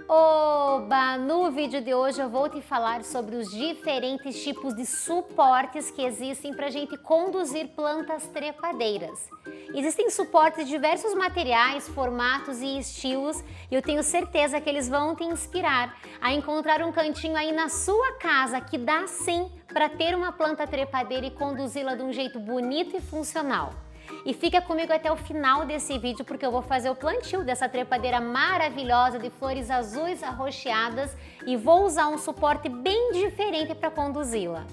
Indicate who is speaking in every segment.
Speaker 1: Oba! No vídeo de hoje eu vou te falar sobre os diferentes tipos de suportes que existem para a gente conduzir plantas trepadeiras. Existem suportes de diversos materiais, formatos e estilos e eu tenho certeza que eles vão te inspirar a encontrar um cantinho aí na sua casa que dá sim para ter uma planta trepadeira e conduzi-la de um jeito bonito e funcional. E fica comigo até o final desse vídeo porque eu vou fazer o plantio dessa trepadeira maravilhosa de flores azuis arroxeadas e vou usar um suporte bem diferente para conduzi-la.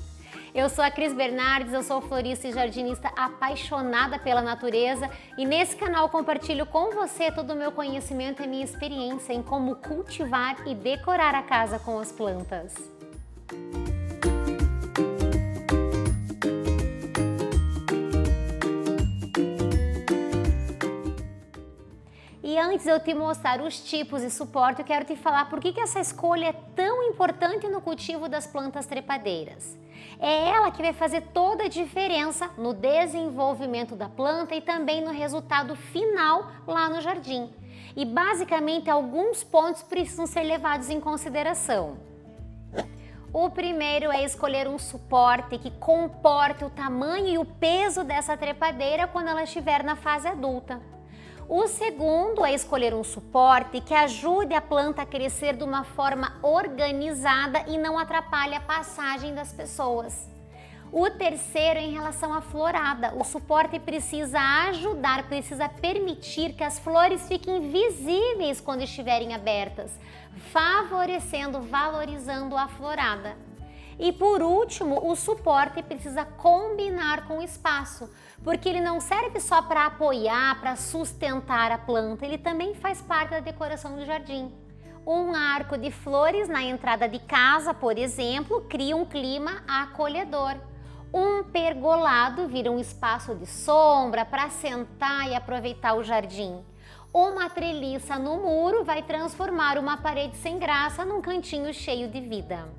Speaker 1: Eu sou a Cris Bernardes, eu sou florista e jardinista apaixonada pela natureza e nesse canal compartilho com você todo o meu conhecimento e minha experiência em como cultivar e decorar a casa com as plantas. E antes de eu te mostrar os tipos de suporte, eu quero te falar por que essa escolha é tão importante no cultivo das plantas trepadeiras. É ela que vai fazer toda a diferença no desenvolvimento da planta e também no resultado final lá no jardim. E basicamente alguns pontos precisam ser levados em consideração. O primeiro é escolher um suporte que comporte o tamanho e o peso dessa trepadeira quando ela estiver na fase adulta. O segundo é escolher um suporte que ajude a planta a crescer de uma forma organizada e não atrapalhe a passagem das pessoas. O terceiro é em relação à florada. O suporte precisa ajudar, precisa permitir que as flores fiquem visíveis quando estiverem abertas, favorecendo, valorizando a florada. E por último, o suporte precisa combinar com o espaço, porque ele não serve só para apoiar, para sustentar a planta, ele também faz parte da decoração do jardim. Um arco de flores na entrada de casa, por exemplo, cria um clima acolhedor. Um pergolado vira um espaço de sombra para sentar e aproveitar o jardim. Uma treliça no muro vai transformar uma parede sem graça num cantinho cheio de vida.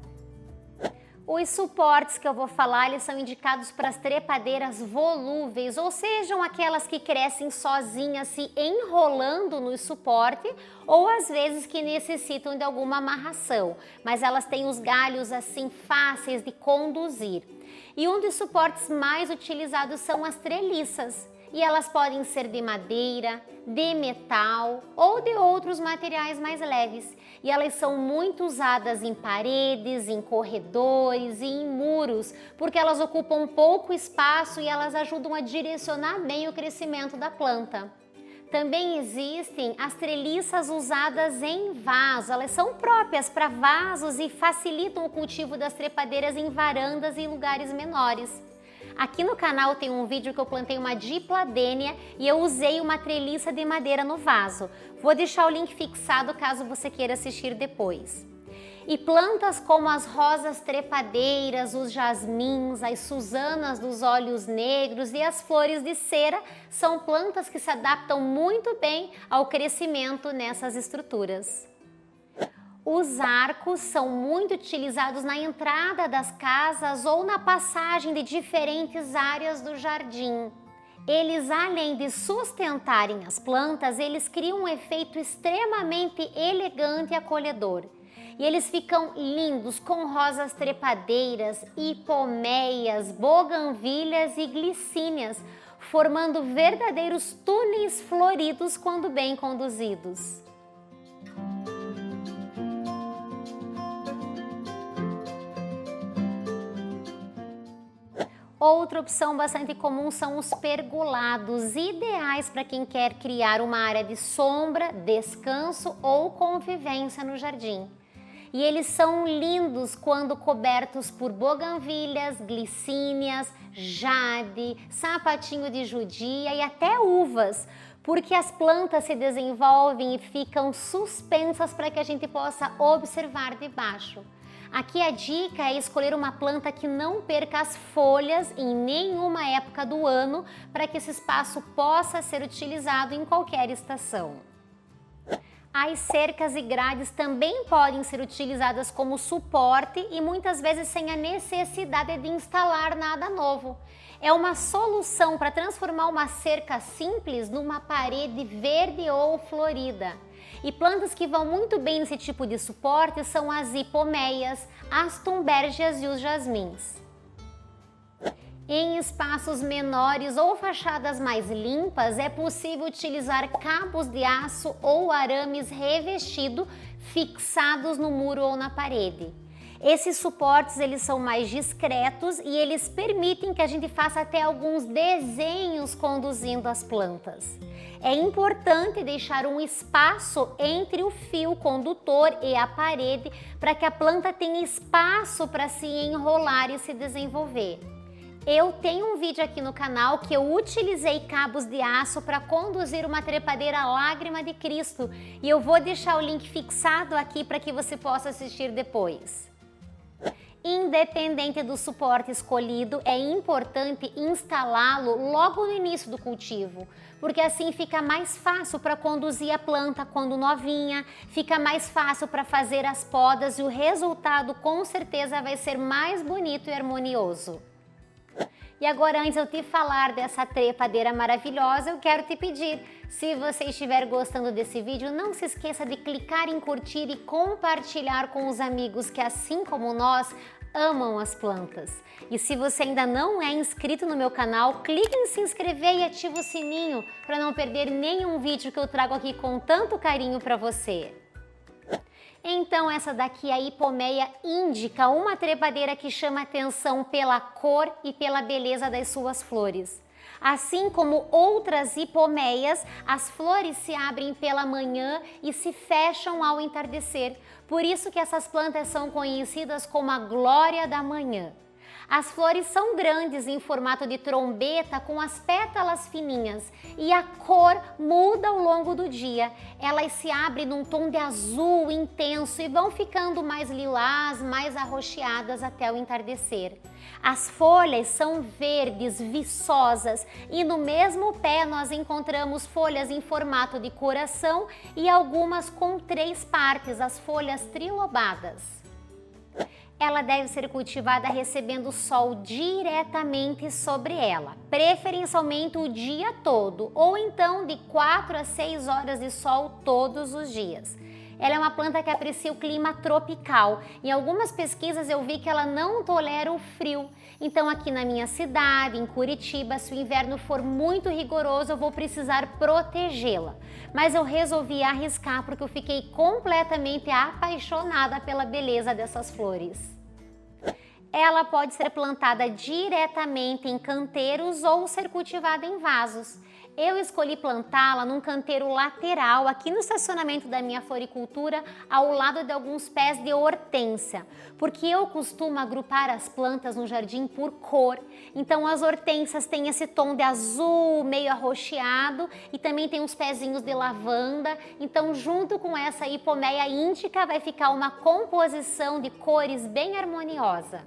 Speaker 1: Os suportes que eu vou falar, eles são indicados para as trepadeiras volúveis, ou sejam aquelas que crescem sozinhas se enrolando no suporte, ou às vezes que necessitam de alguma amarração, mas elas têm os galhos assim fáceis de conduzir. E um dos suportes mais utilizados são as treliças. E elas podem ser de madeira, de metal ou de outros materiais mais leves. E elas são muito usadas em paredes, em corredores e em muros, porque elas ocupam pouco espaço e elas ajudam a direcionar bem o crescimento da planta. Também existem as treliças usadas em vaso, elas são próprias para vasos e facilitam o cultivo das trepadeiras em varandas e lugares menores. Aqui no canal tem um vídeo que eu plantei uma dipladênia e eu usei uma treliça de madeira no vaso. Vou deixar o link fixado caso você queira assistir depois. E plantas como as rosas trepadeiras, os jasmins, as susanas dos olhos negros e as flores de cera são plantas que se adaptam muito bem ao crescimento nessas estruturas. Os arcos são muito utilizados na entrada das casas ou na passagem de diferentes áreas do jardim. Eles, além de sustentarem as plantas, eles criam um efeito extremamente elegante e acolhedor. E eles ficam lindos com rosas trepadeiras, hipomeias, boganvilhas e glicínias, formando verdadeiros túneis floridos quando bem conduzidos. Outra opção bastante comum são os pergolados, ideais para quem quer criar uma área de sombra, descanso ou convivência no jardim. E eles são lindos quando cobertos por boganvilhas, glicínias, jade, sapatinho de judia e até uvas, porque as plantas se desenvolvem e ficam suspensas para que a gente possa observar de baixo. Aqui a dica é escolher uma planta que não perca as folhas em nenhuma época do ano para que esse espaço possa ser utilizado em qualquer estação. As cercas e grades também podem ser utilizadas como suporte e muitas vezes sem a necessidade de instalar nada novo. É uma solução para transformar uma cerca simples numa parede verde ou florida. E plantas que vão muito bem nesse tipo de suporte são as hipomeias, as tumbérgias e os jasmins. Em espaços menores ou fachadas mais limpas, é possível utilizar cabos de aço ou arames revestidos fixados no muro ou na parede. Esses suportes eles são mais discretos e eles permitem que a gente faça até alguns desenhos conduzindo as plantas. É importante deixar um espaço entre o fio condutor e a parede para que a planta tenha espaço para se enrolar e se desenvolver. Eu tenho um vídeo aqui no canal que eu utilizei cabos de aço para conduzir uma trepadeira Lágrima de Cristo e eu vou deixar o link fixado aqui para que você possa assistir depois. Independente do suporte escolhido, é importante instalá-lo logo no início do cultivo, porque assim fica mais fácil para conduzir a planta quando novinha, fica mais fácil para fazer as podas e o resultado com certeza vai ser mais bonito e harmonioso. E agora, antes de eu te falar dessa trepadeira maravilhosa, eu quero te pedir, se você estiver gostando desse vídeo, não se esqueça de clicar em curtir e compartilhar com os amigos que, assim como nós, amam as plantas. E se você ainda não é inscrito no meu canal, clique em se inscrever e ative o sininho para não perder nenhum vídeo que eu trago aqui com tanto carinho para você. Então essa daqui é a hipomeia índica, uma trepadeira que chama atenção pela cor e pela beleza das suas flores. Assim como outras hipomeias, as flores se abrem pela manhã e se fecham ao entardecer. Por isso que essas plantas são conhecidas como a glória da manhã. As flores são grandes em formato de trombeta com as pétalas fininhas e a cor muda ao longo do dia. Elas se abrem num tom de azul intenso e vão ficando mais lilás, mais arroxeadas até o entardecer. As folhas são verdes, viçosas e no mesmo pé nós encontramos folhas em formato de coração e algumas com 3 partes, as folhas trilobadas. Ela deve ser cultivada recebendo sol diretamente sobre ela, preferencialmente o dia todo, ou então de 4 a 6 horas de sol todos os dias. Ela é uma planta que aprecia o clima tropical. Em algumas pesquisas eu vi que ela não tolera o frio. Então aqui na minha cidade, em Curitiba, se o inverno for muito rigoroso, eu vou precisar protegê-la. Mas eu resolvi arriscar porque eu fiquei completamente apaixonada pela beleza dessas flores. Ela pode ser plantada diretamente em canteiros ou ser cultivada em vasos. Eu escolhi plantá-la num canteiro lateral aqui no estacionamento da minha floricultura, ao lado de alguns pés de hortênsia, porque eu costumo agrupar as plantas no jardim por cor. Então as hortênsias têm esse tom de azul meio arroxeado e também tem uns pezinhos de lavanda. Então junto com essa hipomeia índica vai ficar uma composição de cores bem harmoniosa.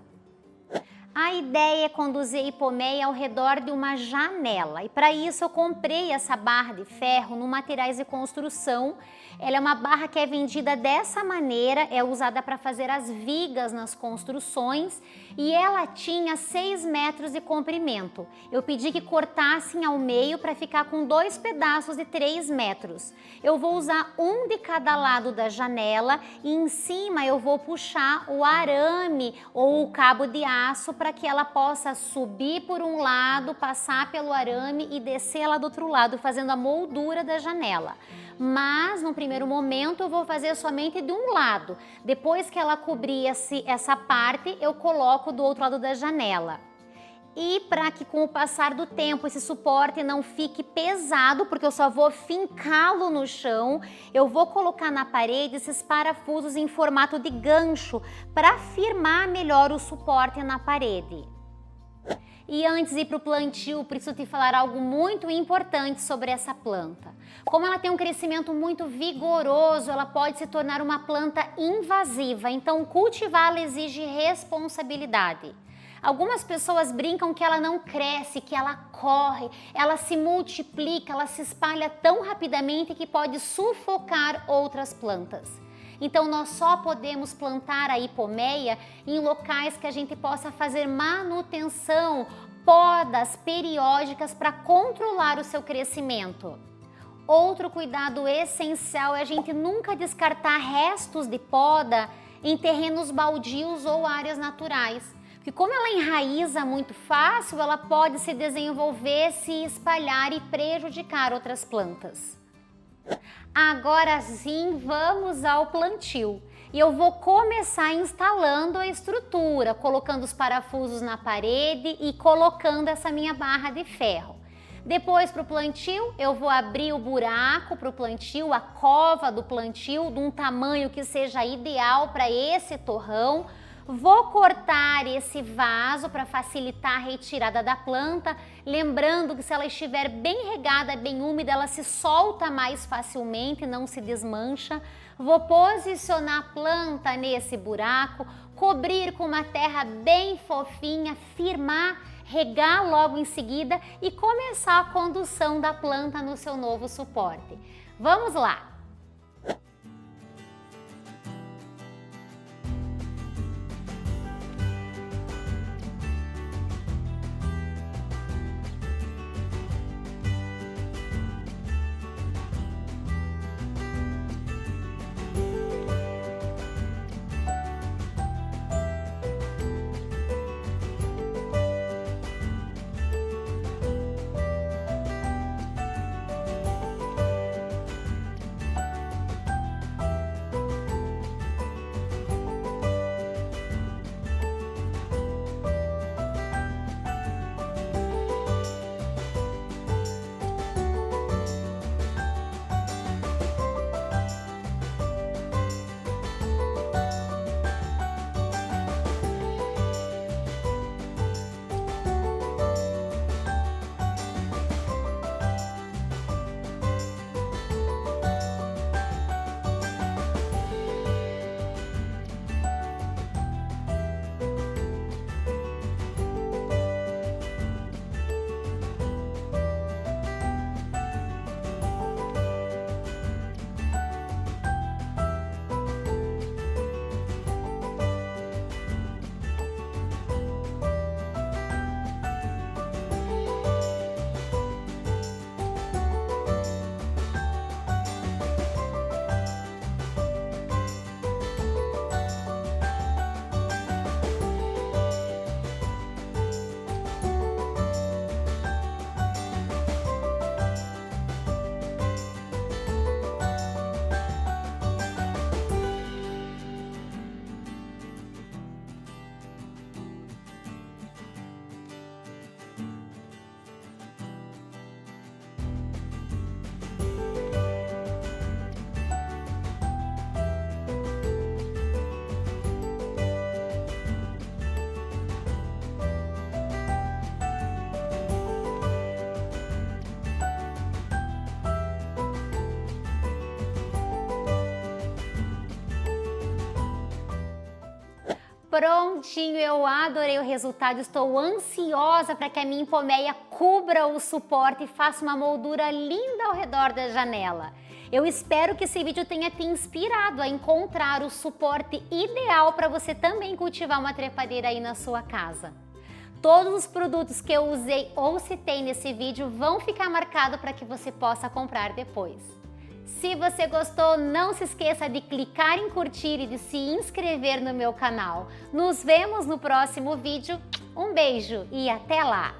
Speaker 1: A ideia é conduzir a hipomeia ao redor de uma janela e para isso eu comprei essa barra de ferro no Materiais de Construção. Ela é uma barra que é vendida dessa maneira, é usada para fazer as vigas nas construções e ela tinha 6 metros de comprimento. Eu pedi que cortassem ao meio para ficar com 2 pedaços de 3 metros. Eu vou usar um de cada lado da janela e em cima eu vou puxar o arame ou o cabo de aço para que ela possa subir por um lado, passar pelo arame e descer lá do outro lado, fazendo a moldura da janela. Mas no primeiro momento eu vou fazer somente de um lado. Depois que ela cobrir essa parte, eu coloco do outro lado da janela. E para que com o passar do tempo esse suporte não fique pesado, porque eu só vou fincá-lo no chão, eu vou colocar na parede esses parafusos em formato de gancho para firmar melhor o suporte na parede. E antes de ir para o plantio, preciso te falar algo muito importante sobre essa planta. Como ela tem um crescimento muito vigoroso, ela pode se tornar uma planta invasiva, então cultivá-la exige responsabilidade. Algumas pessoas brincam que ela não cresce, que ela corre, ela se multiplica, ela se espalha tão rapidamente que pode sufocar outras plantas. Então nós só podemos plantar a hipomeia em locais que a gente possa fazer manutenção, podas periódicas para controlar o seu crescimento. Outro cuidado essencial é a gente nunca descartar restos de poda em terrenos baldios ou áreas naturais. Porque como ela enraiza muito fácil, ela pode se desenvolver, se espalhar e prejudicar outras plantas. Agora sim, vamos ao plantio. E eu vou começar instalando a estrutura, colocando os parafusos na parede e colocando essa minha barra de ferro. Depois, para o plantio, eu vou abrir o buraco para o plantio, a cova do plantio, de um tamanho que seja ideal para esse torrão. Vou cortar esse vaso para facilitar a retirada da planta, lembrando que se ela estiver bem regada, bem úmida, ela se solta mais facilmente, não se desmancha. Vou posicionar a planta nesse buraco, cobrir com uma terra bem fofinha, firmar, regar logo em seguida e começar a condução da planta no seu novo suporte. Vamos lá! Prontinho, eu adorei o resultado, estou ansiosa para que a minha hipomeia cubra o suporte e faça uma moldura linda ao redor da janela. Eu espero que esse vídeo tenha te inspirado a encontrar o suporte ideal para você também cultivar uma trepadeira aí na sua casa. Todos os produtos que eu usei ou citei nesse vídeo vão ficar marcados para que você possa comprar depois. Se você gostou, não se esqueça de clicar em curtir e de se inscrever no meu canal. Nos vemos no próximo vídeo. Um beijo e até lá!